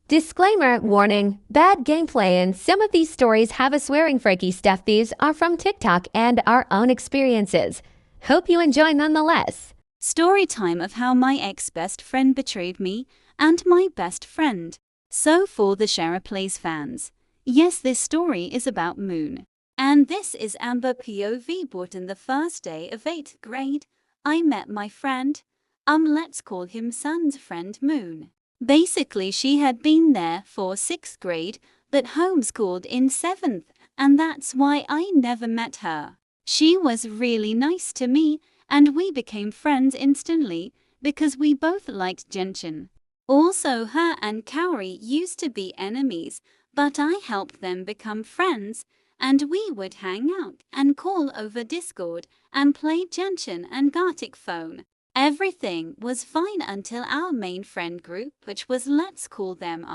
Disclaimer, warning, bad gameplay and some of these stories have a swearing freaky stuff. These are from TikTok and our own experiences. Hope you enjoy nonetheless. Story time of how my ex-best friend betrayed me and my best friend. So for the Shara Plays fans, yes, this story is about Moon. And this is Amber POV. But in the first day of 8th grade, I met my friend, let's call him Sun's friend Moon. Basically, she had been there for 6th grade, but homeschooled in 7th, and that's why I never met her. She was really nice to me, and we became friends instantly, because we both liked Genshin. Also, her and Kaori used to be enemies, but I helped them become friends, and we would hang out and call over Discord and play Genshin and Gartic Phone. Everything was fine until our main friend group, which was, let's call them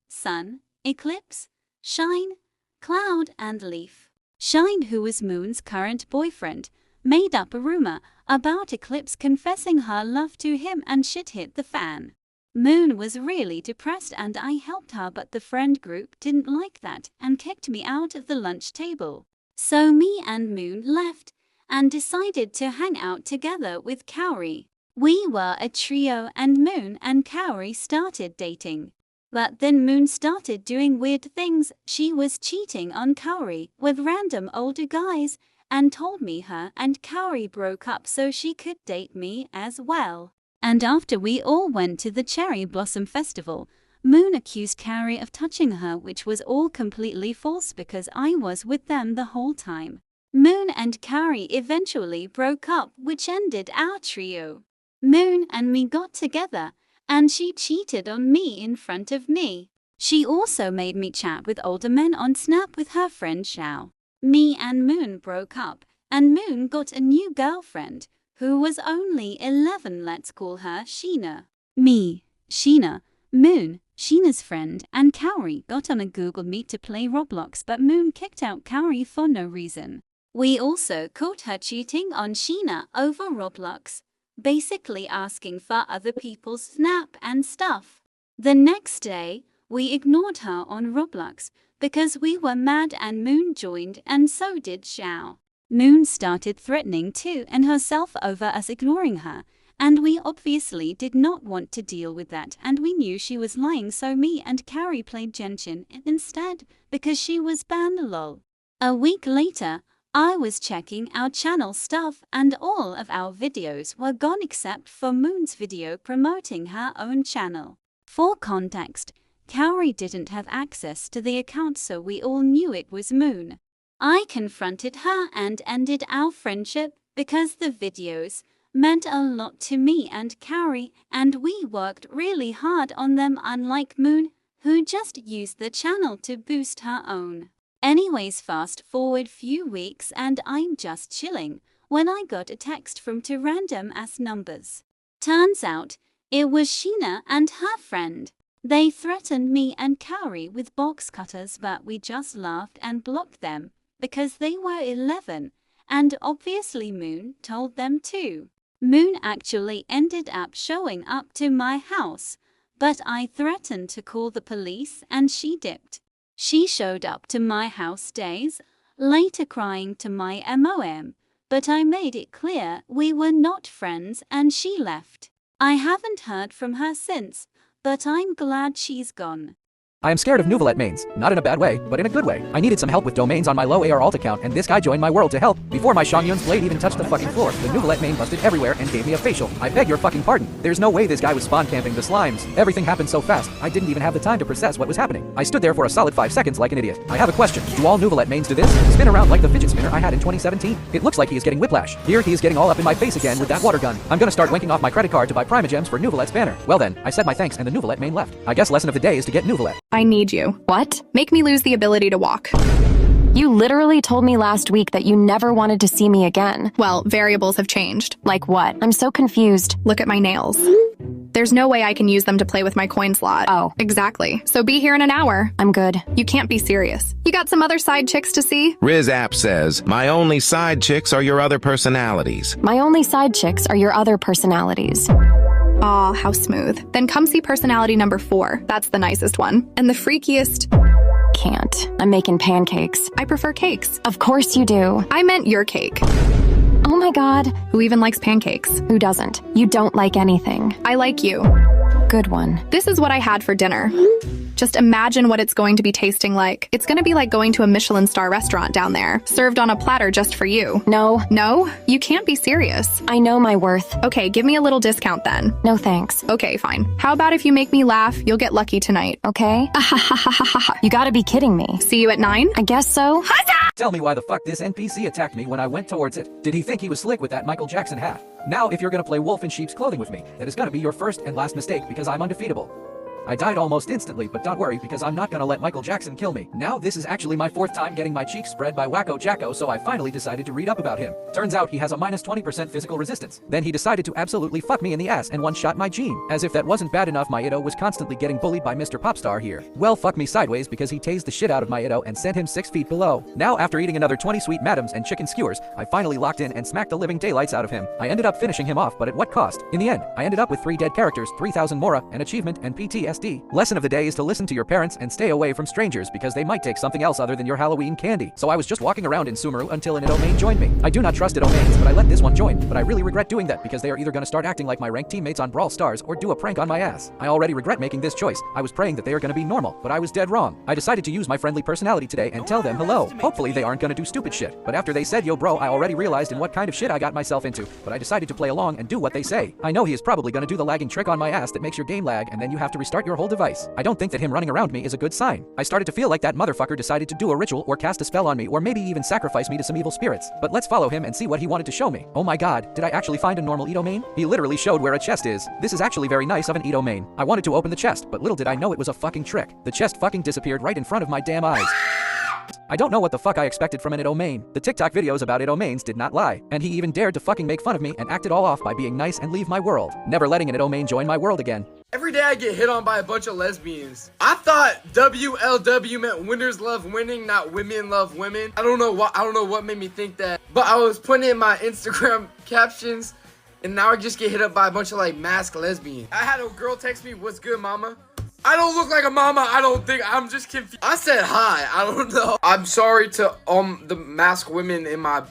Sun, Eclipse, Shine, Cloud and Leaf. Shine, who was Moon's current boyfriend, made up a rumor about Eclipse confessing her love to him, and shit hit the fan. Moon was really depressed and I helped her, but the friend group didn't like that and kicked me out of the lunch table. So me and Moon left and decided to hang out together with Kaori. We were a trio and Moon and Kaori started dating. But then Moon started doing weird things. She was cheating on Kaori with random older guys and told me her and Kaori broke up so she could date me as well. And after we all went to the Cherry Blossom Festival, Moon accused Kaori of touching her, which was all completely false because I was with them the whole time. Moon and Kaori eventually broke up, which ended our trio. Moon and me got together, and she cheated on me in front of me. She also made me chat with older men on Snap with her friend Xiao. Me and Moon broke up, and Moon got a new girlfriend, who was only 11, let's call her Sheena. Me, Sheena, Moon, Sheena's friend, and Kaori got on a Google Meet to play Roblox, but Moon kicked out Kaori for no reason. We also caught her cheating on Sheena over Roblox, basically asking for other people's Snap and stuff. The next day, we ignored her on Roblox because we were mad, and Moon joined and so did Xiao. Moon started threatening too and herself over us ignoring her, and we obviously did not want to deal with that, and we knew she was lying, so me and Kaori played Genshin instead because she was banned lol. A week later, I was checking our channel stuff and all of our videos were gone except for Moon's video promoting her own channel. For context, Kaori didn't have access to the account, so we all knew it was Moon. I confronted her and ended our friendship because the videos meant a lot to me and Kaori, and we worked really hard on them, unlike Moon, who just used the channel to boost her own. Anyways, fast forward few weeks and I'm just chilling when I got a text from two random ass numbers. Turns out, it was Sheena and her friend. They threatened me and Kaori with box cutters, but we just laughed and blocked them because they were 11, and obviously Moon told them too. Moon actually ended up showing up to my house, but I threatened to call the police and she dipped. She showed up to my house days later crying to my mom, but I made it clear we were not friends and she left. I haven't heard from her since, but I'm glad she's gone. I am scared of Nouvelette mains, not in a bad way, but in a good way. I needed some help with domains on my low AR alt account, and this guy joined my world to help. Before my Shangyun's blade even touched the fucking floor, the Nouvelette main busted everywhere and gave me a facial. I beg your fucking pardon. There's no way this guy was spawn camping the slimes. Everything happened so fast, I didn't even have the time to process what was happening. I stood there for a solid 5 seconds like an idiot. I have a question. Do all Nouvelette mains do this? Spin around like the fidget spinner I had in 2017. It looks like he is getting whiplash. Here he is getting all up in my face again with that water gun. I'm gonna start wanking off my credit card to buy Primogems for Nouvelette's banner. Well then, I said my thanks and the Nouvelette main left. I guess lesson of the day is to get Nouvelette. I need you. What? Make me lose the ability to walk. You literally told me last week that you never wanted to see me again. Well, variables have changed. Like what? I'm so confused. Look at my nails. There's no way I can use them to play with my coin slot. Oh. Exactly. So be here in an hour. I'm good. You can't be serious. You got some other side chicks to see? Riz App says, my only side chicks are your other personalities. My only side chicks are your other personalities. Aw, how smooth. Then come see personality number 4. That's the nicest one. And the freakiest... Can't. I'm making pancakes. I prefer cakes. Of course you do. I meant your cake. Oh my god. Who even likes pancakes? Who doesn't? You don't like anything. I like you. Good one. This is what I had for dinner. Just imagine what it's going to be tasting like. It's going to be like going to a Michelin star restaurant down there, served on a platter just for you. No. No? You can't be serious. I know my worth. Okay, give me a little discount then. No thanks. Okay, fine. How about if you make me laugh, you'll get lucky tonight. Okay? You gotta be kidding me. See you at 9? I guess so. Tell me why the fuck this NPC attacked me when I went towards it. Did he think he was slick with that Michael Jackson hat? Now, if you're gonna play wolf in sheep's clothing with me, that is gonna be your first and last mistake because I'm undefeatable. I died almost instantly, but don't worry because I'm not gonna let Michael Jackson kill me. Now this is actually my 4th time getting my cheeks spread by Wacko Jacko, so I finally decided to read up about him. Turns out he has a minus 20% physical resistance. Then he decided to absolutely fuck me in the ass and one-shot my gene. As if that wasn't bad enough, my Itto was constantly getting bullied by Mr. Popstar here. Well, fuck me sideways because he tased the shit out of my Itto and sent him 6 feet below. Now after eating another 20 sweet madams and chicken skewers, I finally locked in and smacked the living daylights out of him. I ended up finishing him off, but at what cost? In the end, I ended up with 3 dead characters, 3,000 Mora, an achievement, and PTSD. Lesson of the day is to listen to your parents and stay away from strangers because they might take something else other than your Halloween candy. So I was just walking around in SOOOO until an Itto main joined me. I do not trust Itto mains, but I let this one join, but I really regret doing that because they are either gonna start acting like my ranked teammates on Brawl Stars or do a prank on my ass. I already regret making this choice. I was praying that they are gonna be normal, but I was dead wrong. I decided to use my friendly personality today and tell them hello. Hopefully they aren't gonna do stupid shit, but after they said yo bro, I already realized in what kind of shit I got myself into, but I decided to play along and do what they say. I know he is probably gonna do the lagging trick on my ass that makes your game lag and then you have to restart your whole device. I don't think that him running around me is a good sign. I started to feel like that motherfucker decided to do a ritual or cast a spell on me or maybe even sacrifice me to some evil spirits. But let's follow him and see what he wanted to show me. Oh my god, did I actually find a normal Itto main? He literally showed where a chest is. This is actually very nice of an Itto main. I wanted to open the chest, but little did I know it was a fucking trick. The chest fucking disappeared right in front of my damn eyes. I don't know what the fuck I expected from an Itto main. The TikTok videos about Itto mains did not lie, and he even dared to fucking make fun of me and act it all off by being nice and leave my world. Never letting an Itto main join my world again. Every day I get hit on by a bunch of lesbians. I thought WLW meant winners love winning, not women love women. I don't know what made me think that. But I was putting it in my Instagram captions, and now I just get hit up by a bunch of like masked lesbians. I had a girl text me, "What's good, mama?" I don't look like a mama, I don't think. I'm just confused. I said hi, I don't know. I'm sorry to the masked women in my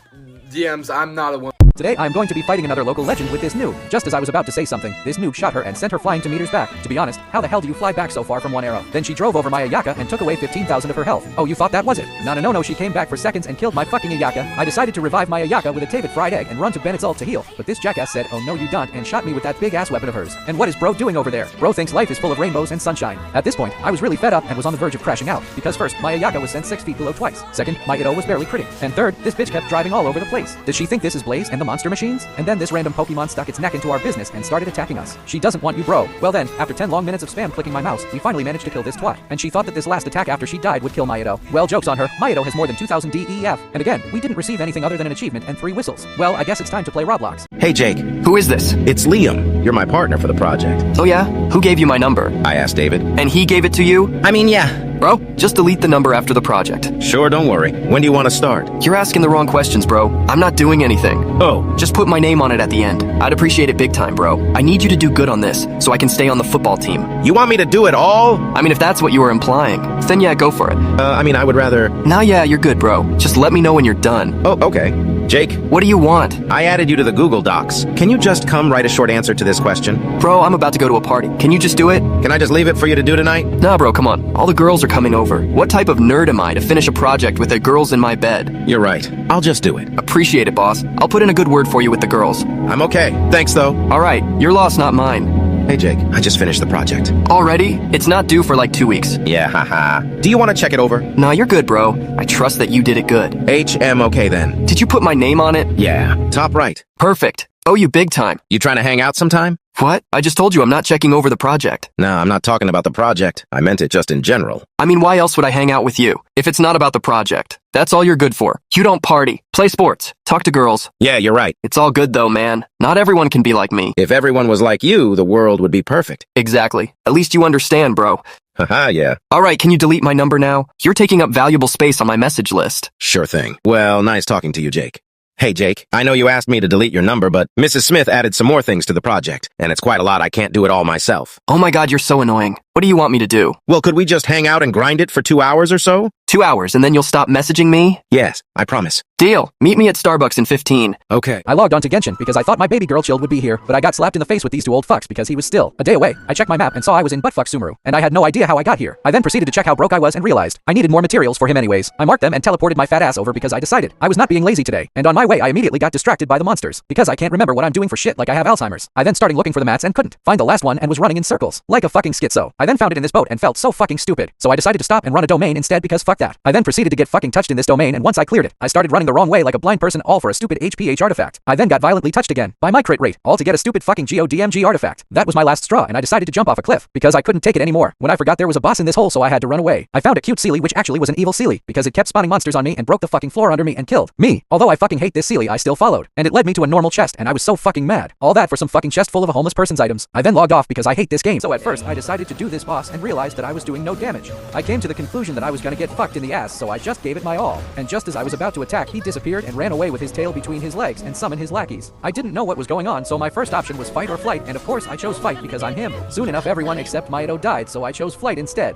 DMs. I'm not a woman. Today, I'm going to be fighting another local legend with this noob. Just as I was about to say something, this noob shot her and sent her flying 2 meters back. To be honest, how the hell do you fly back so far from one arrow? Then she drove over my Ayaka and took away 15,000 of her health. Oh, you thought that was it? No, she came back for seconds and killed my fucking Ayaka. I decided to revive my Ayaka with a Tavet fried egg and run to Bennett's ult to heal. But this jackass said, oh no you don't, and shot me with that big ass weapon of hers. And what is bro doing over there? Bro thinks life is full of rainbows and sunshine. At this point, I was really fed up and was on the verge of crashing out. Because first, my Ayaka was sent 6 feet below twice. Second, my Itto was barely critting. And third, this bitch kept driving all over the place. Does she think this is Blaze and the monster machines? And then this random Pokemon stuck its neck into our business and started attacking us. She doesn't want you bro. Well then, after 10 long minutes of spam clicking my mouse, we finally managed to kill this twat. And she thought that this last attack after she died would kill my Itto. Well, joke's on her, my Itto has more than 2,000 DEF. And again, we didn't receive anything other than an achievement and 3 whistles. Well, I guess it's time to play Roblox. Hey, Jake. Who is this? It's Liam. You're my partner for the project. Oh yeah? Who gave you my number? I asked David. And he gave it to you? I mean, yeah. Bro, just delete the number after the project. Sure, don't worry. When do you want to start? You're asking the wrong questions, bro. I'm not doing anything. Oh. Just put my name on it at the end. I'd appreciate it big time, bro. I need you to do good on this, so I can stay on the football team. You want me to do it all? I mean, if that's what you were implying, then yeah, go for it. I would rather... Now yeah, you're good, bro. Just let me know when you're done. Oh, okay. Jake? What do you want? I added you to the Google Docs. Can you just come write a short answer to this question? Bro, I'm about to go to a party. Can you just do it? Can I just leave it for you to do tonight? Nah, bro, come on. All the girls are coming over. What type of nerd am I to finish a project with the girls in my bed? You're right. I'll just do it. Appreciate it, boss. I'll put in a good word for you with the girls. I'm okay. Thanks, though. Alright, your loss, not mine. Hey, Jake. I just finished the project. Already? It's not due for like 2 weeks. Yeah, haha. Do you want to check it over? Nah, you're good, bro. I trust that you did it good. HM okay, then. Did you put my name on it? Yeah. Top right. Perfect. Oh, you big time. You trying to hang out sometime? What? I just told you I'm not checking over the project. No, I'm not talking about the project. I meant it just in general. I mean, why else would I hang out with you if it's not about the project? That's all you're good for. You don't party, play sports, talk to girls. Yeah, you're right. It's all good though, man. Not everyone can be like me. If everyone was like you, the world would be perfect. Exactly. At least you understand, bro. Haha, yeah. Alright, can you delete my number now? You're taking up valuable space on my message list. Sure thing. Well, nice talking to you, Jake. Hey, Jake. I know you asked me to delete your number, but Mrs. Smith added some more things to the project, and it's quite a lot. I can't do it all myself. Oh my god, you're so annoying. What do you want me to do? Well, could we just hang out and grind it for 2 hours or so? 2 hours, and then you'll stop messaging me? Yes, I promise. Deal. Meet me at Starbucks in 15. Okay. I logged on to Genshin because I thought my baby girl Chilled would be here, but I got slapped in the face with these two old fucks because he was still a day away. I checked my map and saw I was in buttfuck Sumeru, and I had no idea how I got here. I then proceeded to check how broke I was and realized I needed more materials for him anyways. I marked them and teleported my fat ass over because I decided I was not being lazy today, and on my way I immediately got distracted by the monsters because I can't remember what I'm doing for shit like I have Alzheimer's. I then started looking for the mats and couldn't find the last one and was running in circles like a fucking schizo. I then found it in this boat and felt so fucking stupid, so I decided to stop and run a domain instead because fuck that. I then proceeded to get fucking touched in this domain, and once I cleared it, I started running the wrong way like a blind person, all for a stupid HPH artifact. I then got violently touched again by my crit rate, all to get a stupid fucking GODMG artifact. That was my last straw, and I decided to jump off a cliff because I couldn't take it anymore when I forgot there was a boss in this hole, so I had to run away. I found a cute Sealy, which actually was an evil Sealy because it kept spawning monsters on me and broke the fucking floor under me and killed me. Although I fucking hate this Sealy, I still followed, and it led me to a normal chest, and I was so fucking mad. All that for some fucking chest full of a homeless person's items. I then logged off because I hate this game. So at first I decided to do this boss and realized that I was doing no damage. I came to the conclusion that I was gonna get fucked in the ass, so I just gave it my all. And just as I was about to attack, he disappeared and ran away with his tail between his legs and summoned his lackeys. I didn't know what was going on, so my first option was fight or flight, and of course I chose fight because I'm him. Soon enough everyone except Maito died, so I chose flight instead.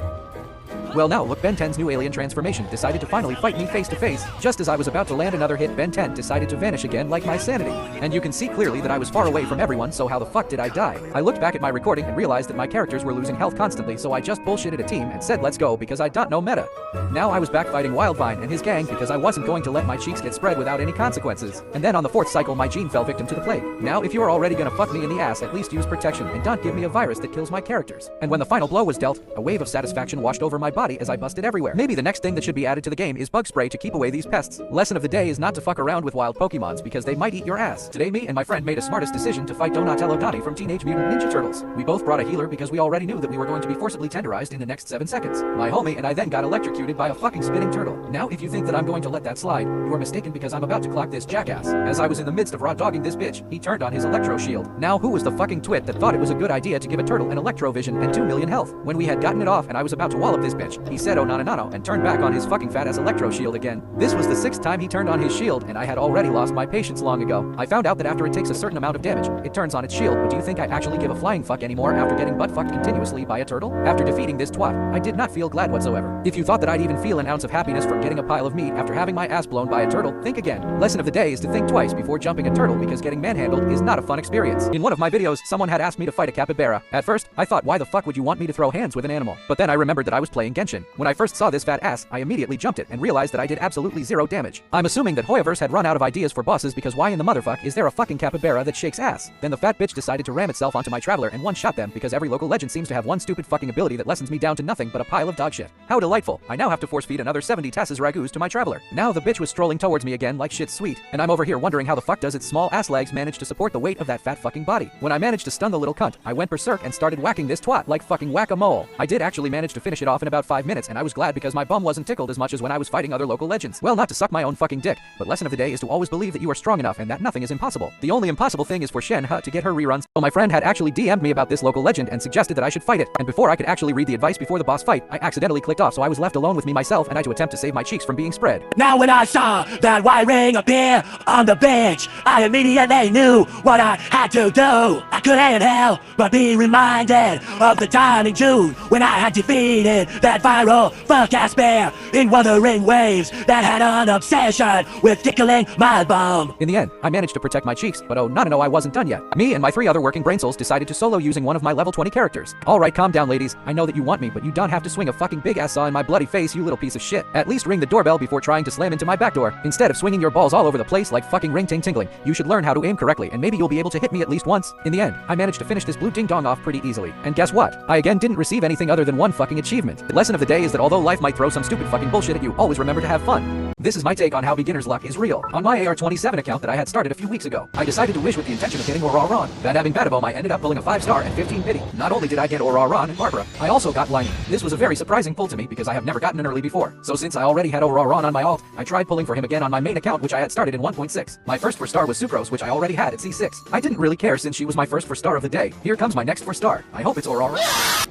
Well now look, Ben 10's new alien transformation decided to finally fight me face to face. Just as I was about to land another hit, Ben 10 decided to vanish again like my sanity. And you can see clearly that I was far away from everyone, so how the fuck did I die? I looked back at my recording and realized that my characters were losing health constantly, so I just bullshitted a team and said let's go because I don't know meta. Now I was back fighting Wildvine and his gang because I wasn't going to let my cheeks get spread without any consequences. And then on the 4th cycle my gene fell victim to the plague. Now if you're already gonna fuck me in the ass, at least use protection and don't give me a virus that kills my characters. And when the final blow was dealt, a wave of satisfaction washed over my body as I busted everywhere. Maybe the next thing that should be added to the game is bug spray to keep away these pests. Lesson of the day is not to fuck around with wild Pokemons because they might eat your ass. Today me and my friend made a smartest decision to fight Donatello Donnie from Teenage Mutant Ninja Turtles. We both brought a healer because we already knew that we were going to be forcibly tenderized in the next 7 seconds. My homie and I then got electrocuted by a fucking spinning turtle. Now if you think that I'm going to let that slide, you are mistaken because I'm about to clock this jackass. As I was in the midst of raw dogging this bitch, he turned on his electro shield. Now who was the fucking twit that thought it was a good idea to give a turtle an electro vision and 2 million health? When we had gotten it off and I was about to wallop this bitch, he said oh no and turned back on his fucking fat ass electro shield again. This was the 6th time he turned on his shield, and I had already lost my patience long ago. I found out that after it takes a certain amount of damage, it turns on its shield, but do you think I actually give a flying fuck anymore after getting butt fucked continuously by a turtle? After defeating this twat, I did not feel glad whatsoever. If you thought that I'd even feel an ounce of happiness from getting a pile of meat after having my ass blown by a turtle, think again. Lesson of the day is to think twice before jumping a turtle because getting manhandled is not a fun experience. In one of my videos, someone had asked me to fight a capybara. At first, I thought why the fuck would you want me to throw hands with an animal? But then I remembered that I was playing Genshin. When I first saw this fat ass, I immediately jumped it and realized that I did absolutely 0 damage. I'm assuming that HEYYY had run out of ideas for bosses because why in the motherfuck is there a fucking capybara that shakes ass? Then the fat bitch decided to ram itself onto my traveler and one-shot them because every local legend seems to have one stupid fucking ability that lessens me down to nothing but a pile of dog shit. How delightful. I now have to force feed another 70 Tassa's Ragoos to my traveler. Now the bitch was strolling towards me again like shit's sweet, and I'm over here wondering how the fuck does its small ass legs manage to support the weight of that fat fucking body. When I managed to stun the little cunt, I went berserk and started whacking this twat like fucking whack-a-mole. I did actually manage to finish it off in about 5 minutes, and I was glad because my bum wasn't tickled as much as when I was fighting other local legends. Well, not to suck my own fucking dick, but lesson of the day is to always believe that you are strong enough and that nothing is impossible. The only impossible thing is for HEYYY to get her reruns. So my friend had actually DM'd me about this local legend and suggested that I should fight it, and before I could actually read the advice before the boss fight, I accidentally clicked off, so I was left alone with me myself and I had to attempt to save my cheeks from being spread. Now when I saw that white ring appear on the bench, I immediately knew what I had to do. I couldn't help but be reminded of the time in June when I had defeated that viral fuck-ass bear in Wuthering Waves that had an obsession with tickling my bum. In the end, I managed to protect my cheeks, but oh no, I wasn't done yet. Me and my 3 other working brain souls decided to solo using one of my level 20 characters. Alright, calm down ladies, I know that you want me, but you don't have to swing a fucking big ass saw in my bloody face, you little piece of shit. At least ring the doorbell before trying to slam into my back door. Instead of swinging your balls all over the place like fucking ring ting tingling, you should learn how to aim correctly and maybe you'll be able to hit me at least once. In the end, I managed to finish this blue ding dong off pretty easily. And guess what? I again didn't receive anything other than one fucking achievement. The lesson of the day is that although life might throw some stupid fucking bullshit at you, always remember to have fun. This is my take on how beginner's luck is real. On my AR-27 account that I had started a few weeks ago, I decided to wish with the intention of getting Auraron. That having Badabome, I ended up pulling a 5-star and 15 pity. Not only did I get Auraron and Barbara, I also got Lightning. This was a very surprising pull to me because I have never gotten an early before. So since I already had Auraron on my alt, I tried pulling for him again on my main account which I had started in 1.6. My first 4-star was Sucrose which I already had at C6. I didn't really care since she was my first 4-star of the day. Here comes my next 4-star. I hope it's Auraron.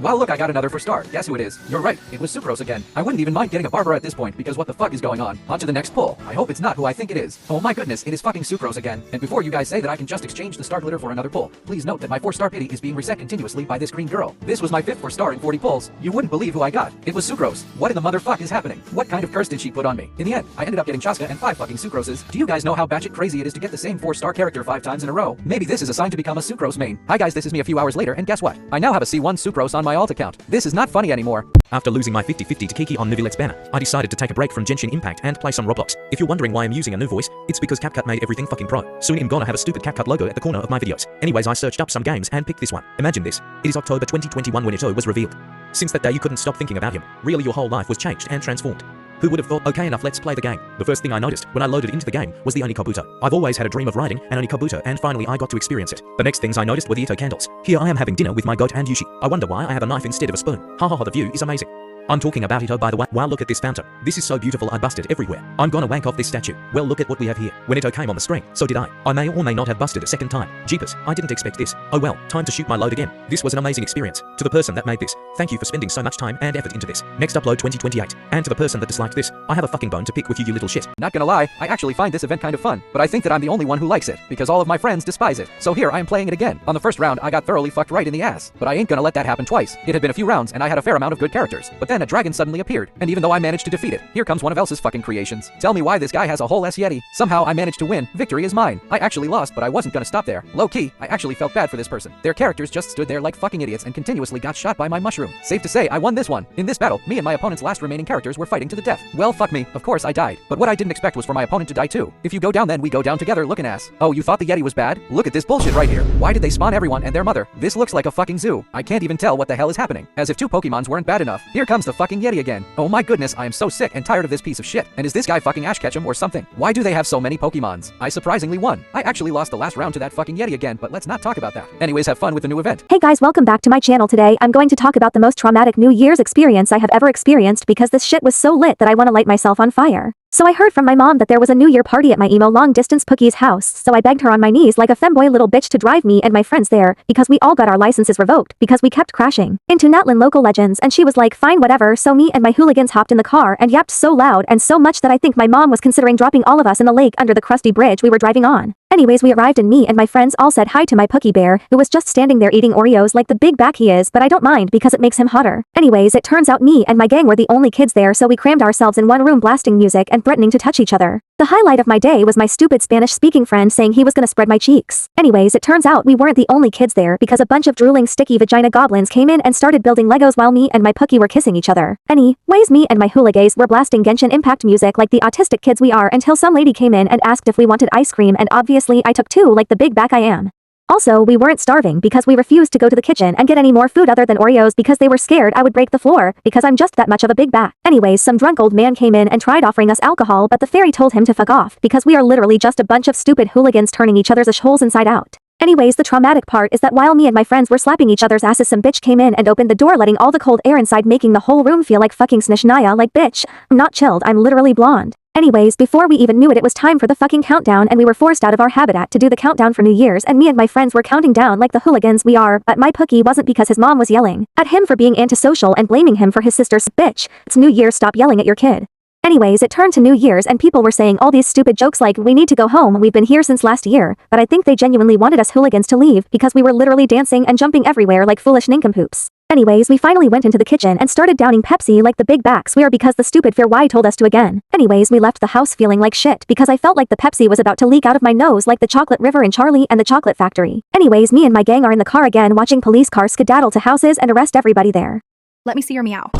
Well look, I got another 4-star. Guess who it is? You're right, It was Sucrose again. I wouldn't even mind getting a barber at this point because what the fuck is going on? On to the next pull. I hope it's not who I think it is. Oh my goodness, it is fucking Sucrose again. And before you guys say that I can just exchange the star glitter for another pull, please note that my 4-star pity is being reset continuously by this green girl. This was my 5th 4-star in 40 pulls. You wouldn't believe who I got. It was Sucrose. What in the motherfuck is happening? What kind of curse did she put on me? In the end, I ended up getting Chaska and 5 fucking Sucroses. Do you guys know how batshit crazy it is to get the same 4-star character 5 times in a row? Maybe this is a sign to become a Sucrose main. Hi guys, this is me a few hours later, and guess what? I now have a C1 Sucrose on my alt account. This is not funny anymore. After losing my 50-50 to Kiki on Nuvilet's banner, I decided to take a break from Genshin Impact and play some Roblox. If you're wondering why I'm using a new voice, it's because CapCut made everything fucking pro. Soon I'm gonna have a stupid CapCut logo at the corner of my videos. Anyways, I searched up some games and picked this one. Imagine this. It is October 2021 when HEYYY was revealed. Since that day you couldn't stop thinking about him. Really your whole life was changed and transformed. Who would have thought, okay enough, let's play the game. The first thing I noticed when I loaded into the game was the Oni Kabuto. I've always had a dream of riding an Oni Kabuto, and finally I got to experience it. The next things I noticed were the Ito candles. Here I am having dinner with my goat and Yushi. I wonder why I have a knife instead of a spoon. Ha ha ha, the view is amazing. I'm talking about Ito by the way. Wow, look at this fountain. This is so beautiful I busted everywhere. I'm gonna wank off this statue. Well, look at what we have here. When Ito came on the screen, so did I. I may or may not have busted a second time. Jeepers, I didn't expect this. Oh well, time to shoot my load again. This was an amazing experience. To the person that made this, thank you for spending so much time and effort into this. Next upload 2028. And to the person that disliked this, I have a fucking bone to pick with you little shit. Not gonna lie, I actually find this event kind of fun, but I think that I'm the only one who likes it, because all of my friends despise it. So here I am playing it again. On the first round, I got thoroughly fucked right in the ass, but I ain't gonna let that happen twice. It had been a few rounds and I had a fair amount of good characters, but then a dragon suddenly appeared. And even though I managed to defeat it, here comes one of Elsa's fucking creations. Tell me why this guy has a whole Yeti. Somehow I managed to win. Victory is mine. I actually lost, but I wasn't gonna stop there. Low key, I actually felt bad for this person. Their characters just stood there like fucking idiots and continuously got shot by my mushroom. Safe to say, I won this one. In this battle, me and my opponent's last remaining characters were fighting to the death. Well, fuck me. Of course I died. But what I didn't expect was for my opponent to die too. If you go down then we go down together, looking ass. Oh, you thought the Yeti was bad? Look at this bullshit right here. Why did they spawn everyone and their mother? This looks like a fucking zoo. I can't even tell what the hell is happening. As if 2 Pokemons weren't bad enough. Here comes the fucking Yeti again. Oh my goodness, I am so sick and tired of this piece of shit. And is this guy fucking Ash Ketchum or something? Why do they have so many Pokemons? I surprisingly won. I actually lost the last round to that fucking Yeti again, but let's not talk about that. Anyways, have fun with the new event. Hey guys, welcome back to my channel. Today I'm going to talk about the most traumatic New Year's experience I have ever experienced because this shit was so lit that I want to light myself on fire. So I heard from my mom that there was a New Year party at my emo long-distance Pookie's house, so I begged her on my knees like a femboy little bitch to drive me and my friends there, because we all got our licenses revoked, because we kept crashing into Natlin local legends, and she was like, fine whatever, so me and my hooligans hopped in the car and yapped so loud and so much that I think my mom was considering dropping all of us in the lake under the crusty bridge we were driving on. Anyways, we arrived and me and my friends all said hi to my Pookie Bear, who was just standing there eating Oreos like the big back he is, but I don't mind because it makes him hotter. Anyways, it turns out me and my gang were the only kids there, so we crammed ourselves in one room blasting music and threatening to touch each other. The highlight of my day was my stupid Spanish-speaking friend saying he was gonna spread my cheeks. Anyways, it turns out we weren't the only kids there because a bunch of drooling sticky vagina goblins came in and started building Legos while me and my Pookie were kissing each other. Anyways, me and my hooligans were blasting Genshin Impact music like the autistic kids we are until some lady came in and asked if we wanted ice cream, and obviously I took 2 like the big back I am. Also, we weren't starving because we refused to go to the kitchen and get any more food other than Oreos because they were scared I would break the floor because I'm just that much of a big bat. Anyways, some drunk old man came in and tried offering us alcohol, but the fairy told him to fuck off because we are literally just a bunch of stupid hooligans turning each other's holes inside out. Anyways, the traumatic part is that while me and my friends were slapping each other's asses, some bitch came in and opened the door, letting all the cold air inside, making the whole room feel like fucking Snishnia. Like, bitch, I'm not chilled, I'm literally blonde. Anyways, before we even knew it, it was time for the fucking countdown, and we were forced out of our habitat to do the countdown for New Year's, and me and my friends were counting down like the hooligans we are, but my Pookie wasn't because his mom was yelling at him for being antisocial and blaming him for his sister's bitch. It's New Year's, stop yelling at your kid. Anyways, it turned to New Year's and people were saying all these stupid jokes like, we need to go home, we've been here since last year, but I think they genuinely wanted us hooligans to leave because we were literally dancing and jumping everywhere like foolish nincompoops. Anyways, we finally went into the kitchen and started downing Pepsi like the big backs we are because the stupid fair Y told us to again. Anyways, we left the house feeling like shit because I felt like the Pepsi was about to leak out of my nose like the chocolate river in Charlie and the Chocolate Factory. Anyways, me and my gang are in the car again watching police cars skedaddle to houses and arrest everybody there. Let me see your meow.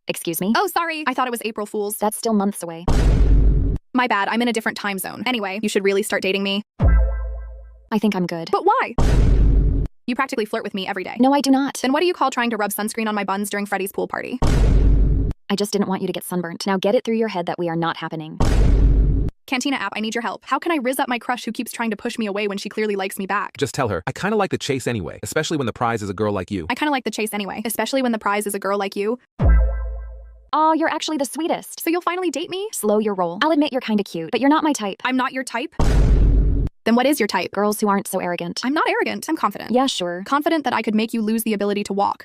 Excuse me? Oh, sorry. I thought it was April Fool's. That's still months away. My bad. I'm in a different time zone. Anyway, you should really start dating me. I think I'm good. But why? You practically flirt with me every day. No, I do not. Then what do you call trying to rub sunscreen on my buns during Freddy's pool party? I just didn't want you to get sunburnt. Now get it through your head that we are not happening. Cantina app, I need your help. How can I rizz up my crush who keeps trying to push me away when she clearly likes me back? Just tell her, I kinda like the chase anyway, especially when the prize is a girl like you. I kinda like the chase anyway, especially when the prize is a girl like you. Oh, you're actually the sweetest. So you'll finally date me? Slow your roll. I'll admit you're kinda cute, but you're not my type. I'm not your type? Then what is your type? Girls who aren't so arrogant. I'm not arrogant. I'm confident. Yeah, sure. Confident that I could make you lose the ability to walk.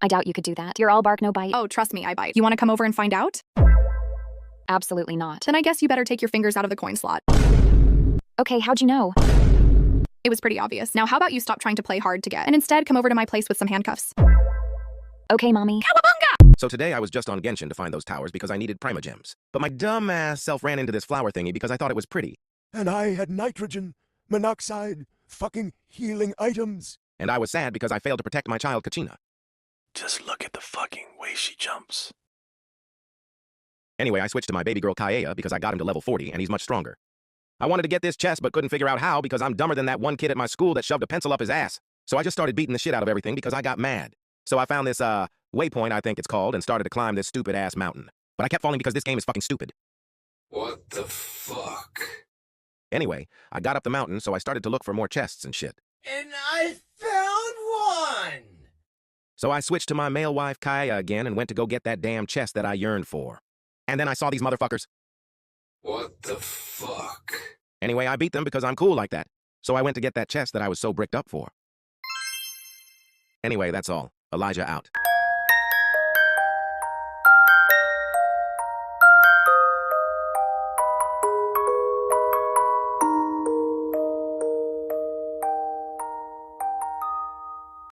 I I doubt you could do that. You're all bark, no bite. Oh, trust me, I bite. You want to come over and find out? Absolutely not. Then I guess you better take your fingers out of the coin slot. Okay, how'd you know? It was pretty obvious. Now how about you stop trying to play hard to get and instead come over to my place with some handcuffs? Okay, mommy. So today I was just on Genshin to find those towers because I needed primogems. But my dumb ass self ran into this flower thingy because I thought it was pretty. And I had nitrogen, monoxide, fucking healing items. And I was sad because I failed to protect my child Kachina. Just look at the fucking way she jumps. Anyway, I switched to my baby girl HEYYY because I got him to level 40 and he's much stronger. I wanted to get this chest but couldn't figure out how because I'm dumber than that one kid at my school that shoved a pencil up his ass. So I just started beating the shit out of everything because I got mad. So I found this, waypoint, I think it's called, and started to climb this stupid-ass mountain. But I kept falling because this game is fucking stupid. What the fuck? Anyway, I got up the mountain, so I started to look for more chests and shit. And I found one! So I switched to my male wife HEYYY again and went to go get that damn chest that I yearned for. And then I saw these motherfuckers. What the fuck? Anyway, I beat them because I'm cool like that. So I went to get that chest that I was so bricked up for. Anyway, that's all. Elijah out.